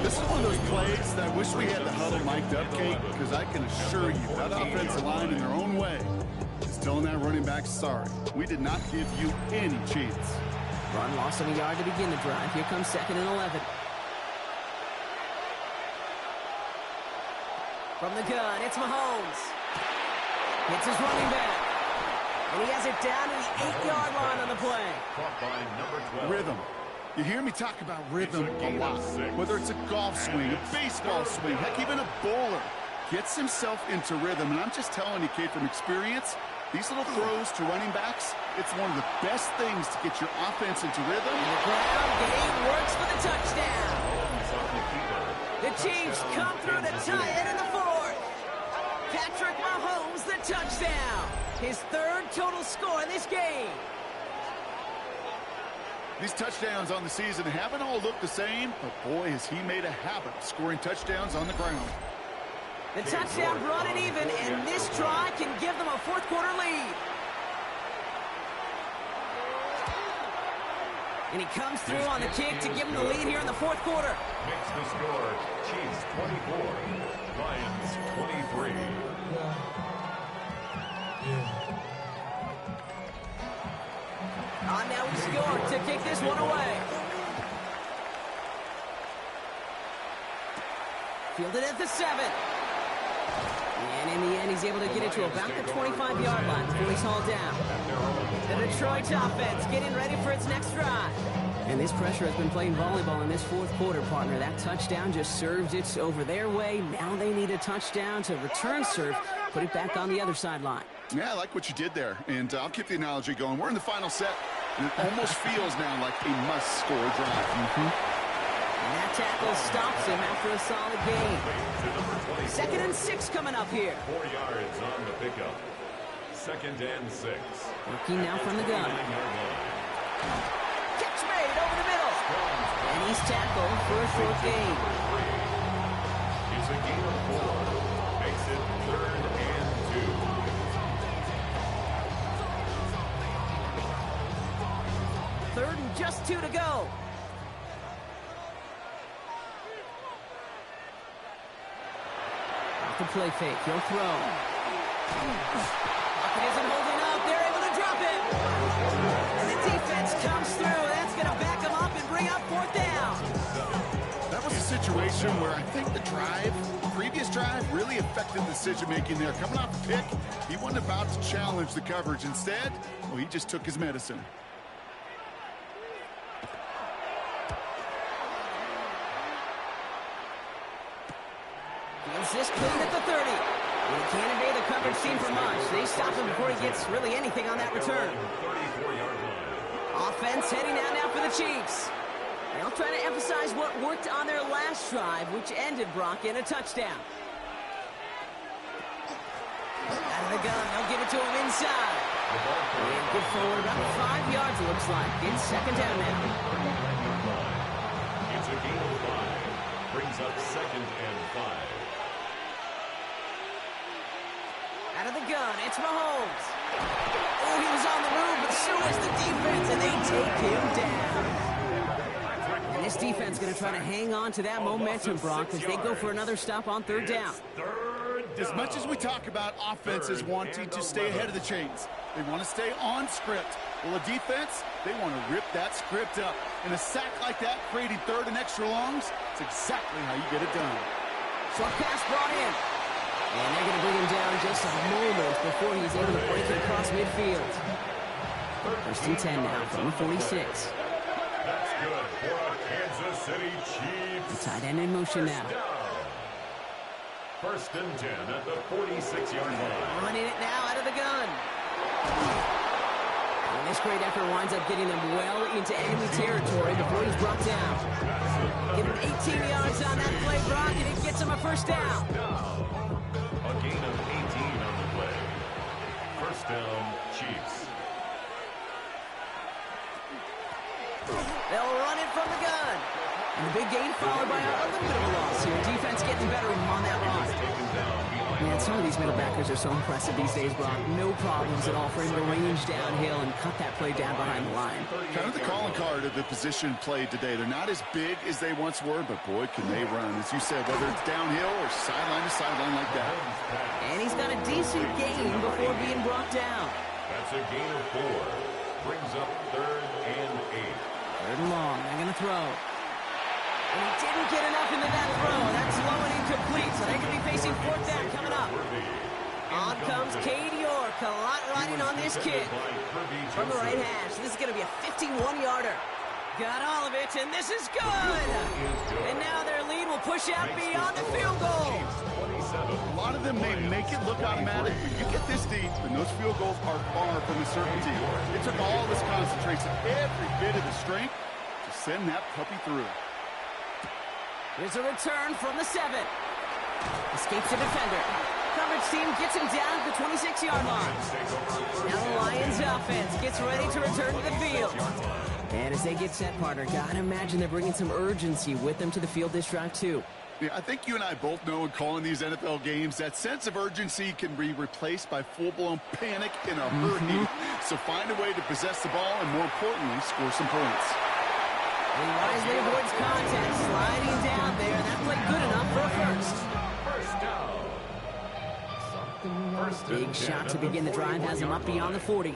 This is one of those plays that I wish we had the huddle mic'd up, Kate, because I can assure you that offensive line in their own way is telling that running back, sorry, we did not give you any chance. Run loss of a yard to begin the drive. Here comes 2nd and 11. From the gun, it's Mahomes. Hits his running back. And he has it down to the 8-yard line on the play. Rhythm. You hear me talk about rhythm a lot. Whether it's a golf swing, a baseball swing, heck, even a bowler gets himself into rhythm. And I'm just telling you, Kate, from experience, these little throws to running backs, it's one of the best things to get your offense into rhythm. And the ground game works for the touchdown. The Chiefs come through to tie it in the 4th. Patrick Mahomes, the touchdown. His 3rd total score in this game. These touchdowns on the season haven't all looked the same, but boy, has he made a habit of scoring touchdowns on the ground. The touchdown brought it even, and this try can give them a 4th quarter lead. And he comes through on the kick to give them the lead here in the 4th quarter. Makes the score Chiefs 24, Lions 23. On now we score to kick this one away. Fielded at the 7. And in the end, he's able to get it to about the 25-yard line before he's hauled down. The Detroit offense getting ready for its next drive. And this pressure has been playing volleyball in this 4th quarter, partner. That touchdown just served it over their way. Now they need a touchdown to return serve, put it back on the other sideline. Yeah, I like what you did there, and I'll keep the analogy going. We're in the final set, and it almost feels now like a must-score drive. And that tackle stops him after a solid gain. 2nd and 6 coming up here. 4 yards on the pickup. 2nd and 6. Working now from the gun. Catch made over the middle. And he's tackled for a short gain. It's a gain of 4. Makes it 3rd and 2. Third and just 2 to go. Off the play fake, he'll throw. Pocket isn't holding up. They're able to drop it. And the defense comes through. That's going to back them up and bring up 4th down. That was a situation where I think the previous drive, really affected the decision-making there. Coming off the pick, he wasn't about to challenge the coverage. Instead, well, he just took his medicine. Feels this clean at the 30. And he can't evade the coverage team for much. They stop him before he gets really anything on that return. 34-yard line. Offense heading out now for the Chiefs. They'll try to emphasize what worked on their last drive, which ended, Brock, in a touchdown. Out of the gun, they'll get it to him inside. And get forward about 5 yards, it looks like. It's 2nd down now. It's a gain of 5. Brings up 2nd and 5. Out of the gun, it's Mahomes. Oh, he was on the move, but so is the defense, and they take him down. And this defense going to try to hang on to that momentum, Brock, as they go for another stop on 3rd down. As much as we talk about offenses wanting to stay ahead of the chains, they want to stay on script. Well, the defense, they want to rip that script up. And a sack like that, creating 3rd and extra longs, it's exactly how you get it done. Short pass brought in. And they're going to bring him down just a moment before he's able to break it across midfield. 1st and 10 now from the 46. That's good for a Kansas City Chiefs. The tight end in motion now. 1st and 10 at the 46-yard line. Running it now out of the gun. And this great effort winds up getting them well into enemy territory before he's brought down. Give him 18 yards on that play, Brock, and it gets him a 1st down. A gain of 18 on the play. 1st down, Chiefs. They'll run it from the gun. And the big gain followed by a little bit of a loss here. Defense getting better on that run. Taken down behind Man, some of these middle backers are so impressive these days, Brock. No problems at all for him to range downhill and cut that play down behind the line. Kind of the calling card of the position played today. They're not as big as they once were, but boy, can they run. As you said, whether it's downhill or sideline to sideline like that. And he's got a decent gain before being brought down. That's a gain of 4. Brings up 3rd and 8. Third and long. They're going to throw. And he didn't get enough into that throw. That's low and incomplete, so they could be facing 4th down coming up. On comes Cade York. A lot riding on this kid. From the right hash. This is going to be a 51-yarder. Got all of it, and this is good. And now their lead will push out beyond the field goal. A lot of them may make it look automatic, but you get this deep, and those field goals are far from a certainty. It took all this concentration, every bit of the strength, to send that puppy through. Here's a return from the 7. Escapes the defender. Coverage team gets him down at the 26-yard line. Now the Lions offense gets ready to return to the field. And as they get set, partner, gotta imagine they're bringing some urgency with them to the field this drive, too. Yeah, I think you and I both know in calling these NFL games, that sense of urgency can be replaced by full-blown panic in a hurry. So find a way to possess the ball and, more importantly, score some points. He wisely avoids contact, sliding down there. That played good enough for a first. Big shot to begin the drive has him up beyond the 40.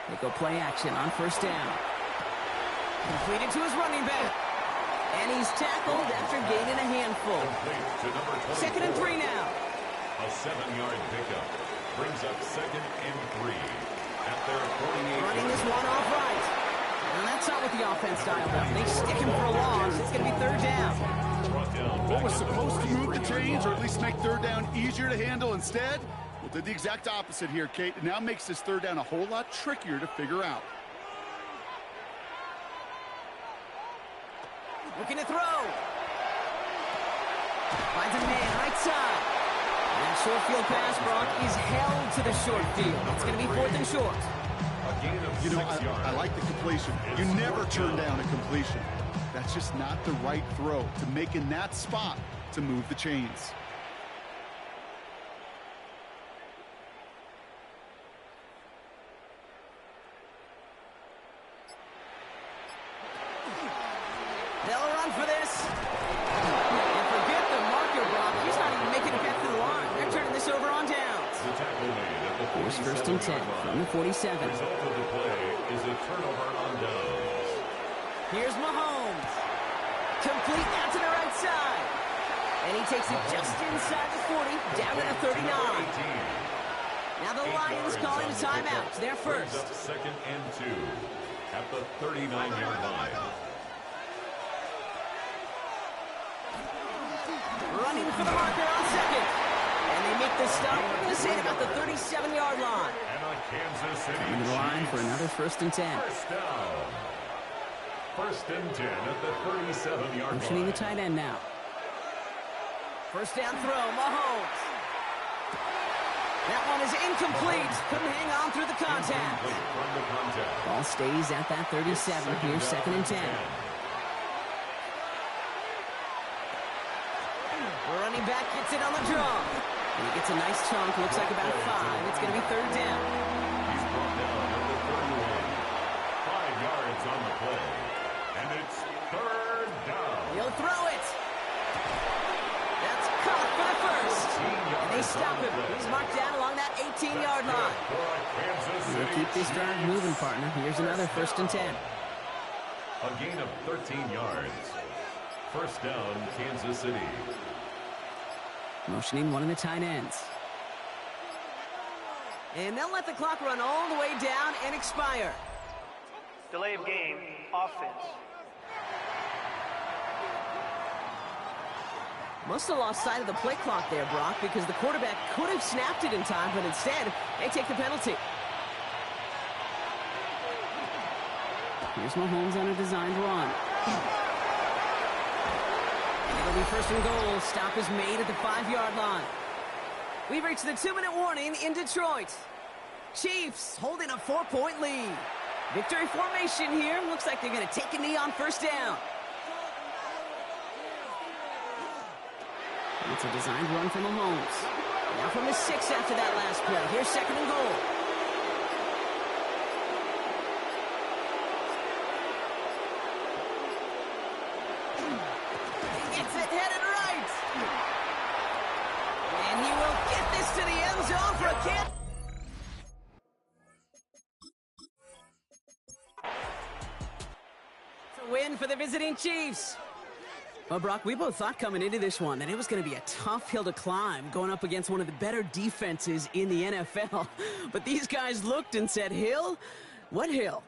They go play action on first down. Completed to his running back. And he's tackled after gaining a handful. 2nd and 3 now. A 7-yard pickup. Brings up 2nd and 3. At their 48. Running this one off right. And that's not what the offense dialed up. They stick him for a loss. It's going to be 3rd down. What was supposed to move the chains, or at least make 3rd down easier to handle instead? Well, did the exact opposite here, Kate. It now makes this 3rd down a whole lot trickier to figure out. Looking to throw. Finds a man right side. That short field pass, Brock, is held to the short field. It's going to be 4th and short. You know, I like the completion. You never turn down a completion. That's just not the right throw to make in that spot to move the chains. They'll run for this. And forget the marker, Brock. He's not even making it back to the line. They're turning this over on downs. Here's 1st and 10 from the 47. The result of the play is a turnover on downs. Here's Mahomes. Complete out to the right side. And he takes it just inside the 40, down to the 39. Now the Lions calling a timeout. They're first. 2nd and 2 at the 39-yard line. Running for the marker on 2nd. And they make the stop. We're going to say at about the 37-yard line. And a Kansas City Coming to the line for another 1st and 10. First down. 1st and 10 at the 37-yard line. Motioning the tight end now. First down throw, Mahomes. That one is incomplete. Couldn't hang on through the contact. From the contact. Ball stays at that 37. Here's 2nd and 10. Running back gets it on the draw. And he gets a nice chunk. Looks like about 5. It's going to be 3rd down. He's brought down at the 31. 5 yards on the play. And it's 3rd down. He'll throw it. That's caught for the first. And they stop him. He's marked down along that 18-yard line. We'll keep this drive moving, partner. Here's another 1st and 10. A gain of 13 yards. First down, Kansas City. Motioning one of the tight ends. And they'll let the clock run all the way down and expire. Delay of game, offense. Must have lost sight of the play clock there, Brock, because the quarterback could have snapped it in time, but instead, they take the penalty. Here's Mahomes on a designed run. And it'll be 1st and goal. Stop is made at the 5-yard line. We've reached the 2-minute warning in Detroit. Chiefs holding a 4-point lead. Victory formation here. Looks like they're going to take a knee on first down. It's a designed run from Mahomes. Now from the 6 after that last play. Here's second and goal. He gets it headed right. And he will get this to the end zone for a catch. It's a win for the visiting Chiefs. Well, Brock, we both thought coming into this one that it was going to be a tough hill to climb going up against one of the better defenses in the NFL. But these guys looked and said, Hill? What hill?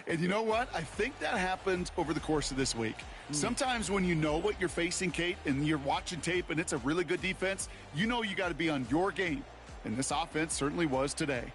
And you know what? I think that happened over the course of this week. Sometimes when you know what you're facing, Kate, and you're watching tape and it's a really good defense, you know you got to be on your game. And this offense certainly was today.